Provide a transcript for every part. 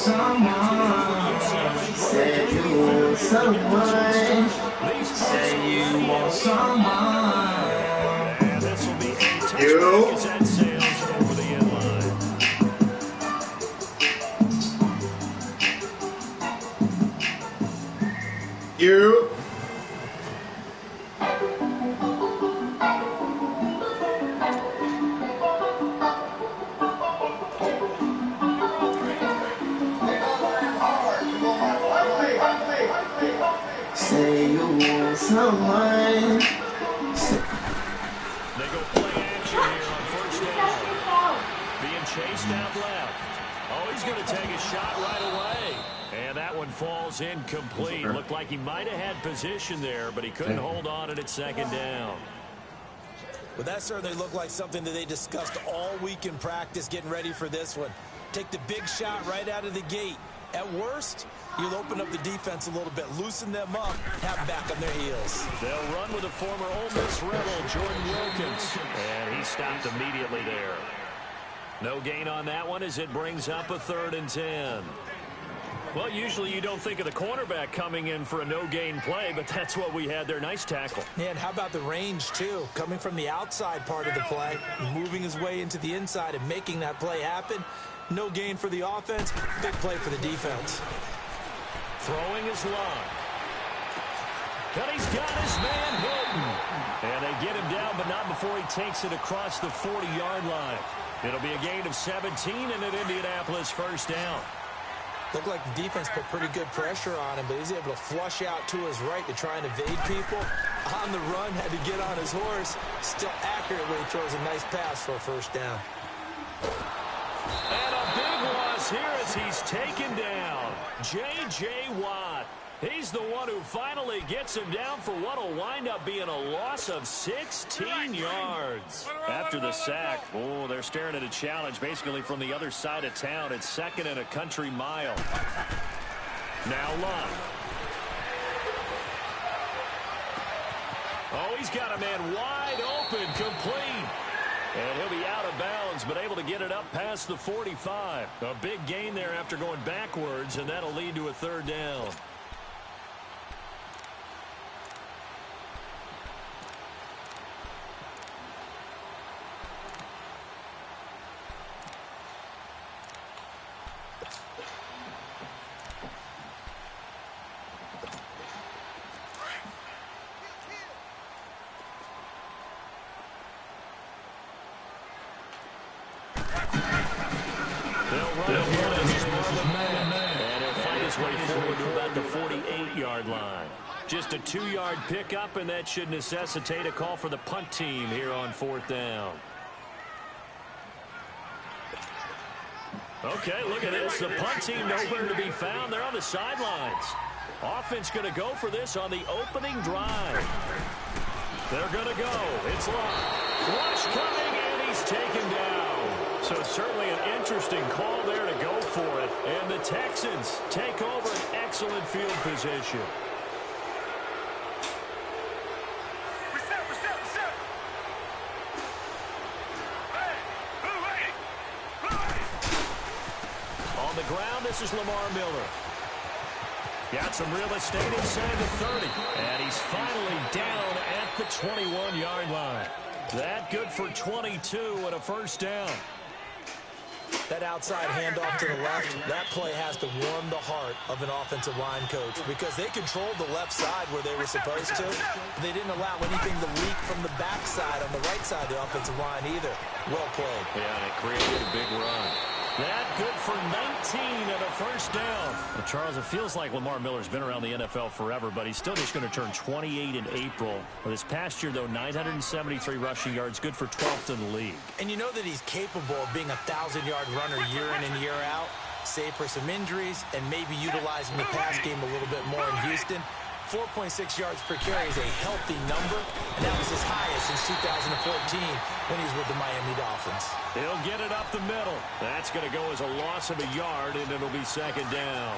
someone. Say you want someone. Say you want someone. And this will be a touchback as that sails over the end line. You. Say you want someone. They go play action here on first down. Being chased out left. Oh, he's going to take a shot right away. And that one falls incomplete. Looked like he might have had position there, but he couldn't hold on at second down. Well, that certainly looked like something that they discussed all week in practice, getting ready for this one. Take the big shot right out of the gate. At worst, you'll open up the defense a little bit, loosen them up, have them back on their heels. They'll run with a former Ole Miss Rebel, Jordan Wilkins. And he stopped immediately there. No gain on that one as it brings up a 3rd and 10. Well, usually you don't think of the cornerback coming in for a no-gain play, but that's what we had there. Nice tackle. Yeah, and how about the range, too? Coming from the outside part of the play, moving his way into the inside and making that play happen. No gain for the offense, big play for the defense. Throwing his line. And he's got his man hidden. And they get him down, but not before he takes it across the 40-yard line. It'll be a gain of 17 and an Indianapolis first down. Looked like the defense put pretty good pressure on him, but he's able to flush out to his right to try and evade people. On the run, had to get on his horse. Still accurately throws a nice pass for a first down. And a big loss here as he's taken down. J.J. Watt. He's the one who finally gets him down for what will wind up being a loss of 16 yards. After the sack, oh, they're staring at a challenge basically from the other side of town. It's 2nd and a country mile. Now Lund. Oh, he's got a man wide open, complete. And he'll be out of bounds, but able to get it up past the 45. A big gain there after going backwards, and that'll lead to a 3rd down. The 48-yard line. Just a 2-yard pickup, and that should necessitate a call for the punt team here on 4th down. Okay, look at this. The punt team nowhere to be found. They're on the sidelines. Offense going to go for this on the opening drive. They're going to go. It's Lund. Rush coming, and he's taken down. So certainly an interesting call there to go for it. And the Texans take over an excellent field position. On the ground, this is Lamar Miller. Got some real estate inside the 30. And he's finally down at the 21-yard line. That good for 22 and a first down. That outside handoff to the left, that play has to warm the heart of an offensive line coach because they controlled the left side where they were supposed to. They didn't allow anything to leak from the backside on the right side of the offensive line either. Well played. Yeah, and it created a big run. That good for 19 and a first down. Well, Charles, it feels like Lamar Miller's been around the NFL forever, but he's still just going to turn 28 in April. Well, this past year, though, 973 rushing yards, good for 12th in the league. And you know that he's capable of being a 1,000-yard runner year in and year out, save for some injuries and maybe utilizing the pass game a little bit more in Houston. 4.6 yards per carry is a healthy number, and that was his highest since 2014 when he was with the Miami Dolphins. He'll get it up the middle. That's going to go as a loss of a yard, and it'll be 2nd down.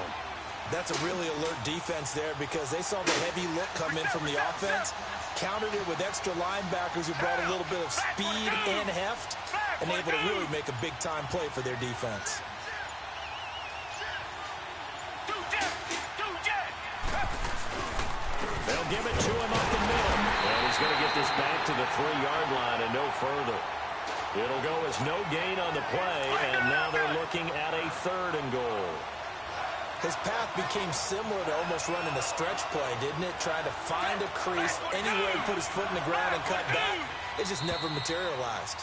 That's a really alert defense there because they saw the heavy look come in from the offense, countered it with extra linebackers who brought a little bit of speed and heft, and able to really make a big-time play for their defense. They'll give it to him up the middle. And he's going to get this back to the 3-yard line and no further. It'll go as no gain on the play, and now they're looking at a 3rd and goal. His path became similar to almost running a stretch play, didn't it? Trying to find a crease anywhere to put his foot in the ground and cut back. It just never materialized.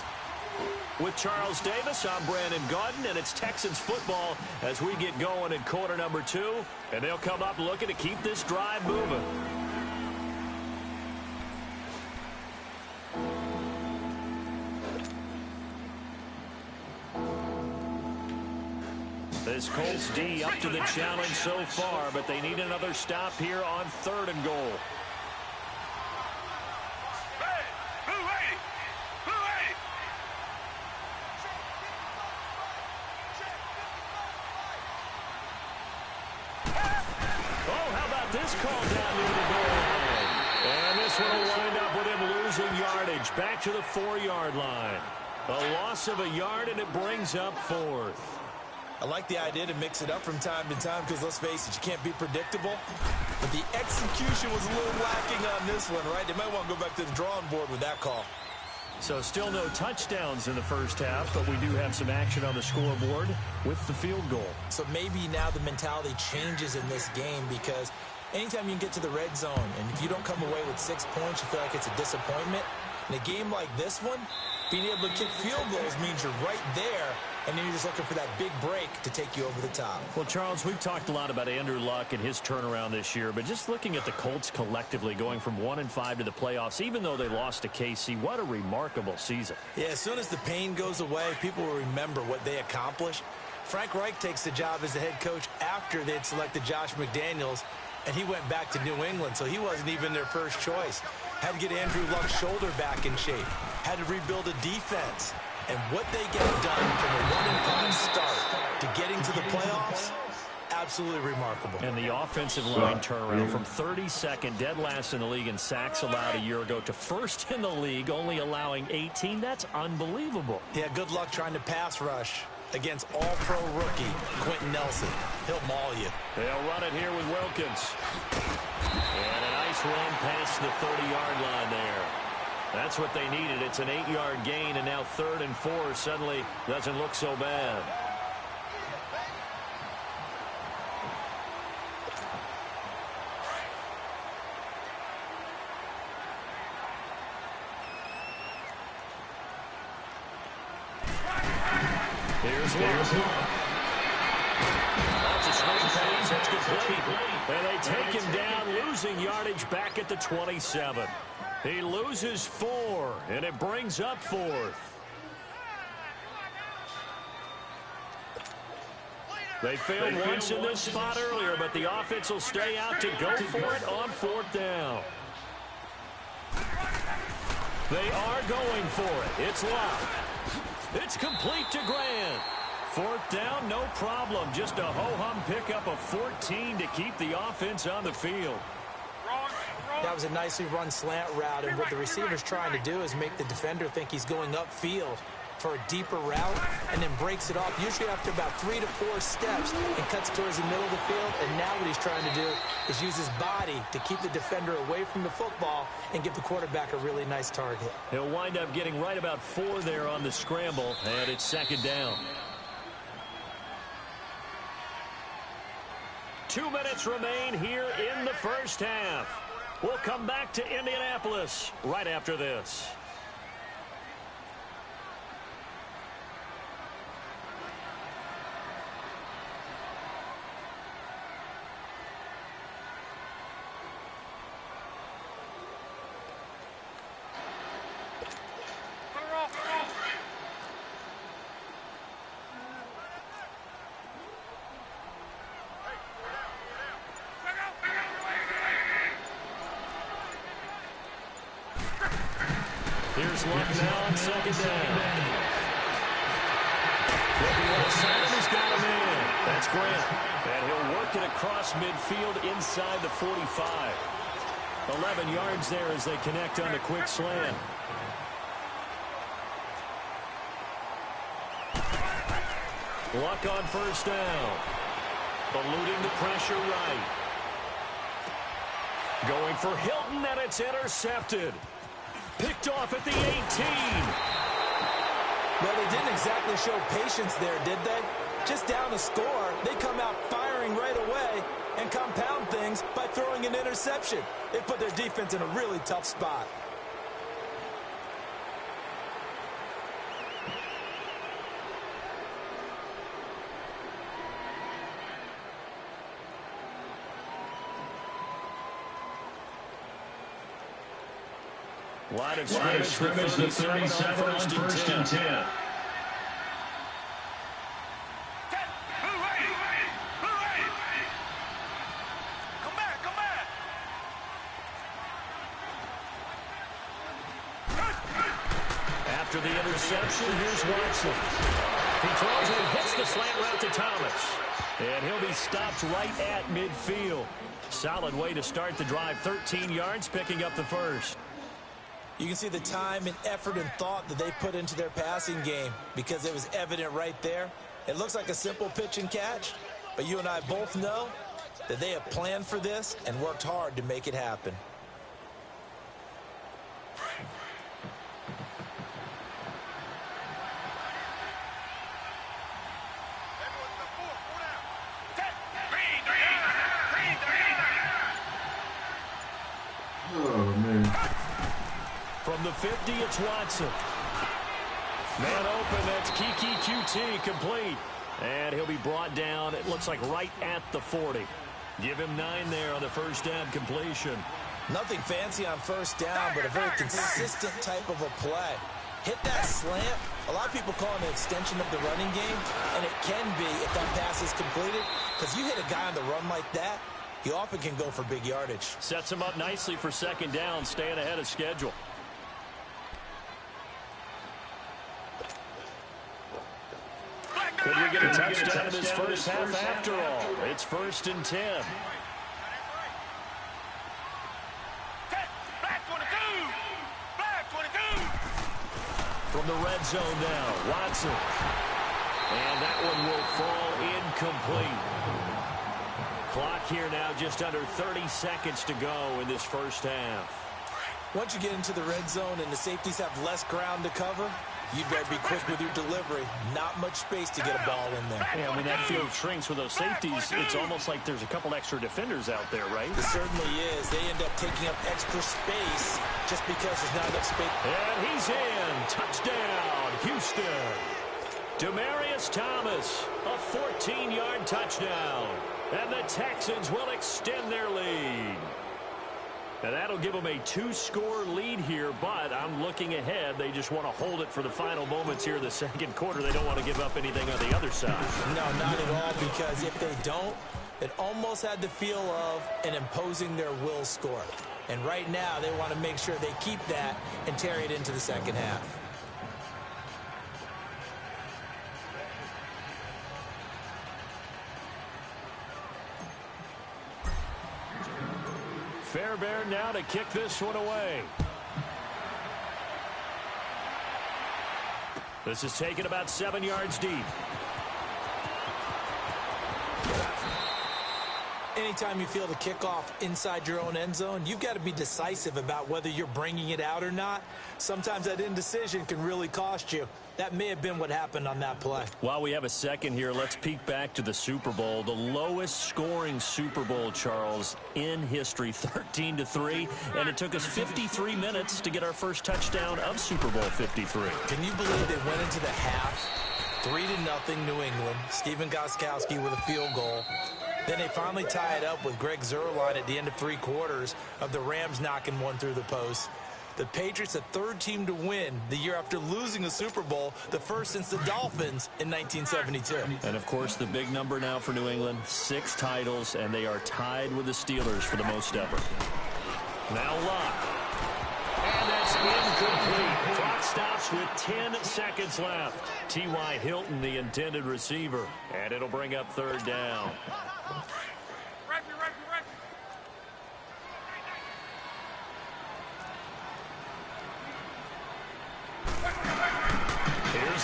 With Charles Davis, I'm Brandon Gaudin, and it's Texans football as we get going in quarter number 2. And they'll come up looking to keep this drive moving. This Colts D up to the challenge so far, but they need another stop here on 3rd and goal. Oh, how about this call down near the goal line? And this one will wind up with him losing yardage back to the 4-yard line. A loss of a yard, and it brings up 4th. I like the idea to mix it up from time to time because, let's face it, you can't be predictable. But the execution was a little lacking on this one, right? They might want to go back to the drawing board with that call. So still no touchdowns in the first half, but we do have some action on the scoreboard with the field goal. So maybe now the mentality changes in this game because anytime you can get to the red zone, and if you don't come away with 6 points, you feel like it's a disappointment. In a game like this one, being able to kick field goals means you're right there, and then you're just looking for that big break to take you over the top. Well, Charles, we've talked a lot about Andrew Luck and his turnaround this year, but just looking at the Colts collectively going from 1-5 to the playoffs, even though they lost to KC, what a remarkable season. Yeah, as soon as the pain goes away, people will remember what they accomplished. Frank Reich takes the job as the head coach after they had selected Josh McDaniels, and he went back to New England, so he wasn't even their first choice. Had to get Andrew Luck's shoulder back in shape. Had to rebuild a defense. And what they get done from a 1-5 start to getting to the playoffs, absolutely remarkable. And the offensive line turnaround from 32nd, dead last in the league in sacks allowed a year ago, to 1st in the league, only allowing 18. That's unbelievable. Yeah, good luck trying to pass rush against all-pro rookie Quentin Nelson. He'll maul you. They'll run it here with Wilkins. And a nice run past the 30-yard line there. That's what they needed. It's an 8-yard gain, and now 3rd and 4 suddenly doesn't look so bad. Here's one. That's a straight pass. That's complete. And they take him down, losing yardage back at the 27. He loses 4, and it brings up 4th. They failed once in this spot earlier, but the offense will stay out to go for it on 4th down. They are going for it. It's locked. It's complete to Grant. 4th down, no problem. Just a ho-hum pickup of 14 to keep the offense on the field. That was a nicely run slant route, and what the receiver's trying to do is make the defender think he's going upfield for a deeper route, and then breaks it off, usually after about 3 to 4 steps, and cuts towards the middle of the field. And now what he's trying to do is use his body to keep the defender away from the football and give the quarterback a really nice target. He'll wind up getting right about 4 there on the scramble, and it's 2nd down. 2 minutes remain here in the first half. We'll come back to Indianapolis right after this. Here's Luck now on 2nd down. Looking outside, he's got him in. That's Grant. And he'll work it across midfield inside the 45. 11 yards there as they connect on the quick slant. Luck on 1st down. Eluding the pressure right. Going for Hilton, and it's intercepted. Picked off at the 18. Well, they didn't exactly show patience there, did they? Just down a score, they come out firing right away and compound things by throwing an interception. They put their defense in a really tough spot. Line of scrimmage, the 37 on first and 10. After the interception, here's Watson. He throws it and hits the slant route to Thomas. And he'll be stopped right at midfield. Solid way to start the drive. 13 yards, picking up the first. You can see the time and effort and thought that they put into their passing game because it was evident right there. It looks like a simple pitch and catch, but you and I both know that they have planned for this and worked hard to make it happen. From the 50, it's Watson. Man open, that's Kiki QT, complete. And he'll be brought down, it looks like right at the 40. Give him 9 there on the first down completion. Nothing fancy on first down, but a very consistent type of a play. Hit that slant. A lot of people call it an extension of the running game, and it can be if that pass is completed, because you hit a guy on the run like that, he often can go for big yardage. Sets him up nicely for second down, staying ahead of schedule. Could we get a touchdown in this first half after all? It's first and 10. From the red zone now, Watson. And that one will fall incomplete. Clock here now just under 30 seconds to go in this first half. Once you get into the red zone and the safeties have less ground to cover, you'd better be quick with your delivery. Not much space to get a ball in there. Yeah, when that field shrinks with those safeties, it's almost like there's a couple extra defenders out there, right? It certainly is. They end up taking up extra space just because there's not enough space. And he's in. Touchdown, Houston. Demaryius Thomas, a 14-yard touchdown. And the Texans will extend their lead. Now, that'll give them a 2-score lead here, but I'm looking ahead. They just want to hold it for the final moments here in the second quarter. They don't want to give up anything on the other side. No, not at all, because if they don't, it almost had the feel of an imposing their will score. And right now, they want to make sure they keep that and carry it into the second half. Fairbairn now to kick this one away. This is taken about 7 yards deep. Anytime you feel the kickoff inside your own end zone, you've got to be decisive about whether you're bringing it out or not. Sometimes that indecision can really cost you. That may have been what happened on that play. While we have a second here, let's peek back to the Super Bowl. The lowest scoring Super Bowl, Charles, in history, 13-3. And it took us 53 minutes to get our first touchdown of Super Bowl 53. Can you believe they went into the half 3-0 New England? Stephen Gostkowski with a field goal. Then they finally tie it up with Greg Zuerlein at the end of 3 quarters of the Rams knocking one through the post. The Patriots, the third team to win the year after losing a Super Bowl, the first since the Dolphins in 1972. And, of course, the big number now for New England, 6 titles, and they are tied with the Steelers for the most ever. Now Luck. And that's incomplete. Clock stops with 10 seconds left. T.Y. Hilton, the intended receiver. And it'll bring up third down.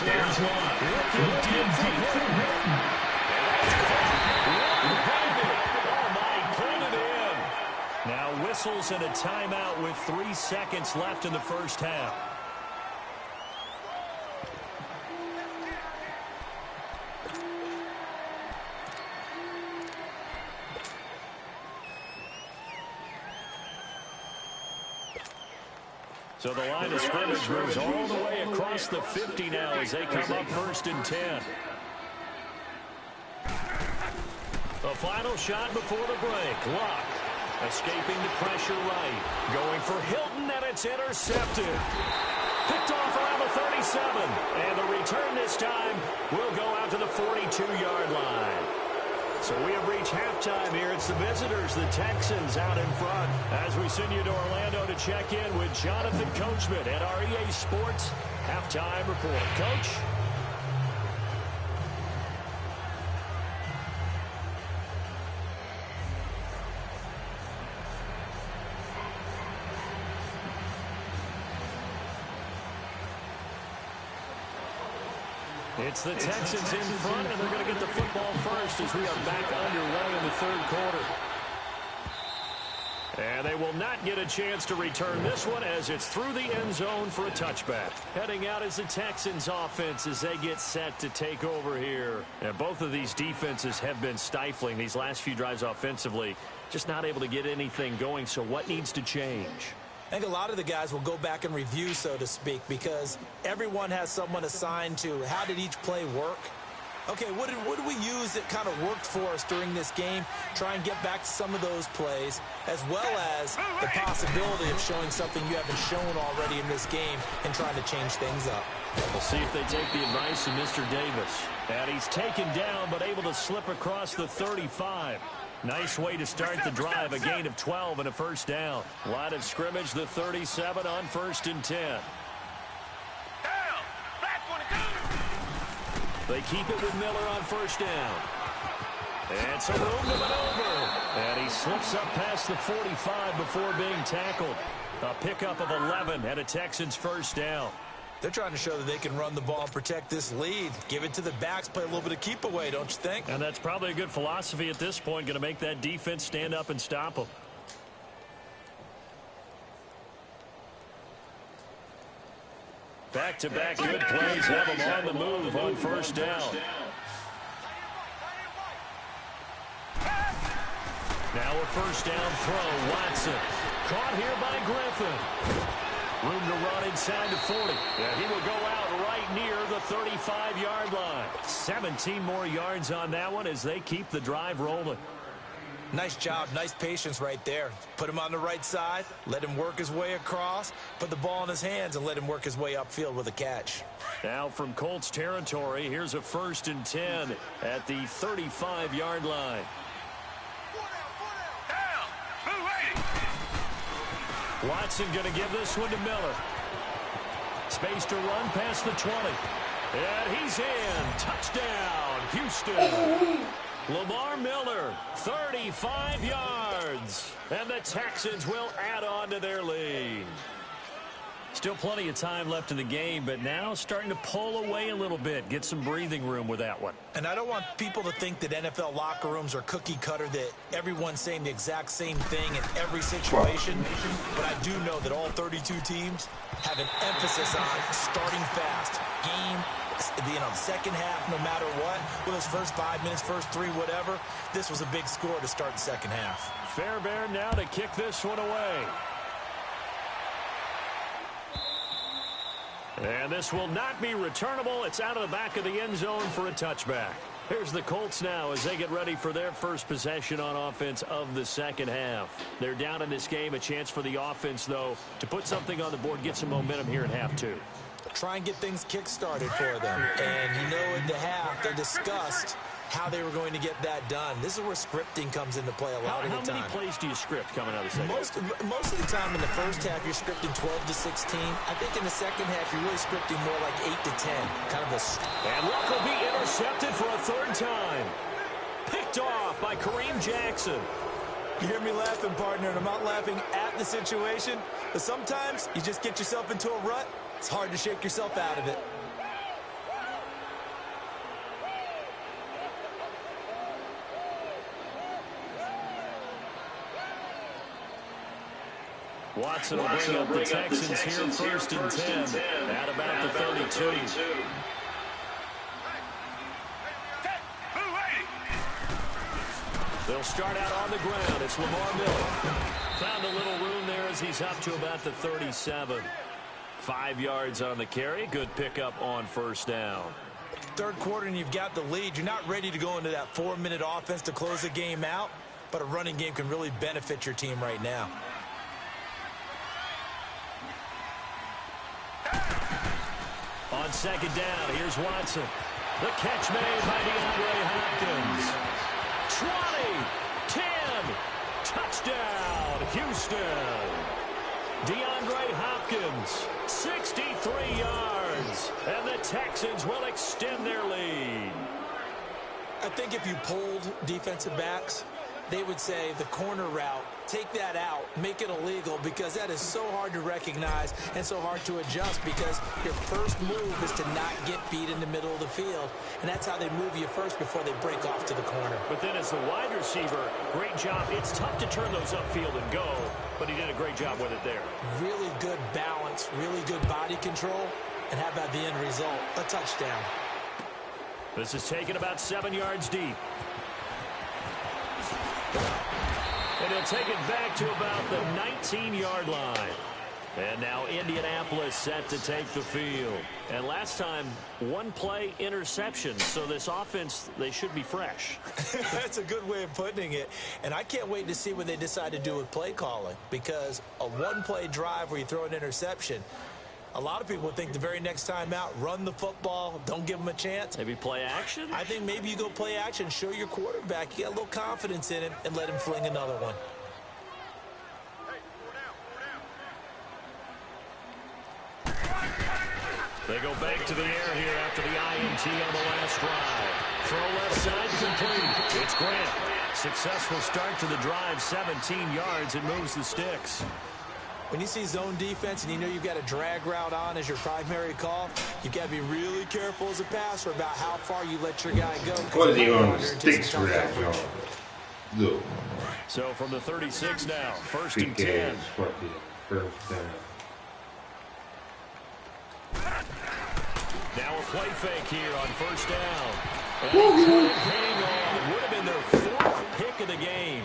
Here's one. Looking deep for Hilton. And that's caught. Oh, my, pulled it in. Now whistles and a timeout with 3 seconds left in the first half. So the line of scrimmage moves all the way across the 50 now as they come up 1st and 10. The final shot before the break. Luck escaping the pressure right. Going for Hilton, and it's intercepted. Picked off around the 37. And the return this time will go out to the 42-yard line. So we have reached halftime here. It's the visitors, the Texans, out in front. As we send you to Orlando to check in with Jonathan Coachman at our EA Sports Halftime Report. Coach? It's the Texans in front, and they're going to get the football first as we are back underway in the 3rd quarter. And they will not get a chance to return this one as it's through the end zone for a touchback. Heading out is the Texans offense as they get set to take over here. And both of these defenses have been stifling these last few drives offensively. Just not able to get anything going, so what needs to change? I think a lot of the guys will go back and review, so to speak, because everyone has someone assigned to how did each play work. Okay, what did we use that kind of worked for us during this game? Try and get back to some of those plays, as well as the possibility of showing something you haven't shown already in this game and trying to change things up. We'll see if they take the advice of Mr. Davis. And he's taken down, but able to slip across the 35. Nice way to start the drive, a gain of 12 and a first down. Line of scrimmage, the 37 on 1st and 10. They keep it with Miller on 1st down. And some room to maneuver. And he slips up past the 45 before being tackled. A pickup of 11 and a Texans first down. They're trying to show that they can run the ball and protect this lead. Give it to the backs, play a little bit of keep away, don't you think? And that's probably a good philosophy at this point, going to make that defense stand up and stop them. Back-to-back good plays have them on the move on 1st down. Now a 1st down throw, Watson. Caught here by Griffin. Room to run inside the 40. Yeah, he will go out right near the 35-yard line. 17 more yards on that one as they keep the drive rolling. Nice job, nice patience right there. Put him on the right side, let him work his way across, put the ball in his hands, and let him work his way upfield with a catch. Now from Colts territory, here's a 1st and 10 at the 35-yard line. Watson going to give this one to Miller. Space to run past the 20. And he's in. Touchdown, Houston. Lamar Miller, 35 yards. And the Texans will add on to their lead. Still plenty of time left in the game, but now starting to pull away a little bit. Get some breathing room with that one. And I don't want people to think that NFL locker rooms are cookie cutter, that everyone's saying the exact same thing in every situation. But I do know that all 32 teams have an emphasis on starting fast. Second half, no matter what. Well, those first 5 minutes, first 3, whatever. This was a big score to start the second half. Fairbairn now to kick this one away. And this will not be returnable. It's out of the back of the end zone for a touchback. Here's the Colts now as they get ready for their first possession on offense of the second half. They're down in this game. A chance for the offense, though, to put something on the board, get some momentum here in half 2. Try and get things kick-started for them. And you know, in the half, they discussed how they were going to get that done. This is where scripting comes into play a lot of the time. How many plays do you script coming out of the second half? Most of the time in the first half, you're scripting 12 to 16. I think in the second half, you're really scripting more like 8 to 10. Kind of a... And Luck will be intercepted for a 3rd time. Picked off by Kareem Jackson. You hear me laughing, partner, and I'm not laughing at the situation, but sometimes you just get yourself into a rut. It's hard to shake yourself out of it. Watson will bring up the Texans here first and 10 at about the 32. They'll start out on the ground. It's Lamar Miller. Found a little room there as he's up to about the 37. 5 yards on the carry. Good pickup on first down. Third quarter and you've got the lead. You're not ready to go into that 4-minute offense to close the game out, but a running game can really benefit your team right now. On second down, here's Watson. The catch made by DeAndre Hopkins. 20, 10, touchdown, Houston. DeAndre Hopkins, 63 yards, and the Texans will extend their lead. I think if you polled defensive backs, they would say the corner route, take that out, make it illegal, because that is so hard to recognize and so hard to adjust, because your first move is to not get beat in the middle of the field, and that's how they move you first before they break off to the corner. But then as the wide receiver, great job. It's tough to turn those upfield and go, but he did a great job with it there. Really good balance, really good body control, and how about the end result? A touchdown. This is taken about 7 yards deep. And he'll take it back to about the 19-yard line. And now Indianapolis set to take the field. And last time, one play interception. So this offense, they should be fresh. That's a good way of putting it. And I can't wait to see what they decide to do with play calling. Because a one-play drive where you throw an interception, a lot of people think the very next time out, run the football, don't give them a chance. Maybe play action? I think maybe you go play action, show your quarterback, you got a little confidence in him, and let him fling another one. They go back to the air here after the INT on the last drive. Throw left side complete. It's Grant. Successful start to the drive, 17 yards, and moves the sticks. When you see zone defense and you know you've got a drag route on as your primary call, you've got to be really careful as a passer about how far you let your guy go. What is he on the sticks for that, y'all? Look. So from the 36 now, first and 10. First down. Now a play fake here on first down. And hang on. Would have been their 4th pick of the game.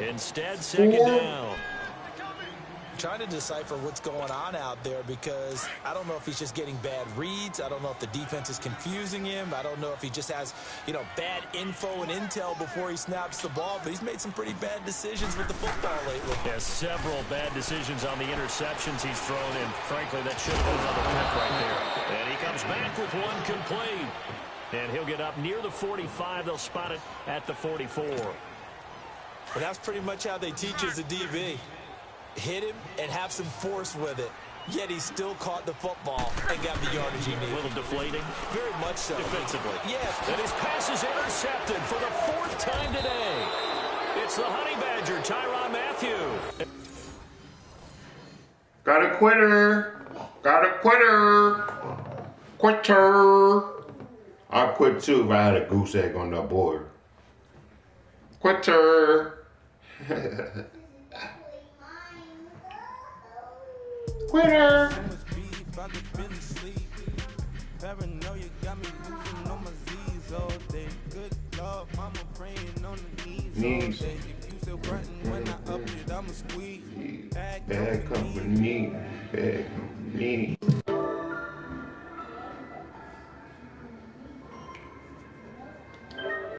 Instead, second down. Trying to decipher what's going on out there, because I don't know if he's just getting bad reads. I don't know if the defense is confusing him. I don't know if he just has, bad info and intel before he snaps the ball, but he's made some pretty bad decisions with the football lately. Yeah, several bad decisions on the interceptions he's thrown, and frankly, that should have been another pick right there. And he comes back with one complete. And he'll get up near the 45. They'll spot it at the 44. But that's pretty much how they teach as a DB. Hit him and have some force with it. Yet he still caught the football and got the yardage he needed. A little deflating. Very much so. Defensively. Yes. And his pass is intercepted for the 4th time today. It's the Honey Badger, Tyrann Mathieu. Got a quitter. Got a quitter. Quitter. I'd quit too if I had a goose egg on the board. Quitter. Quitter. Paranoia got me losing on my Z's all day. Good Lord, mama praying on the knees all day. If you still frontin' when I up it, I'ma squeeze. Bad company. Bad company.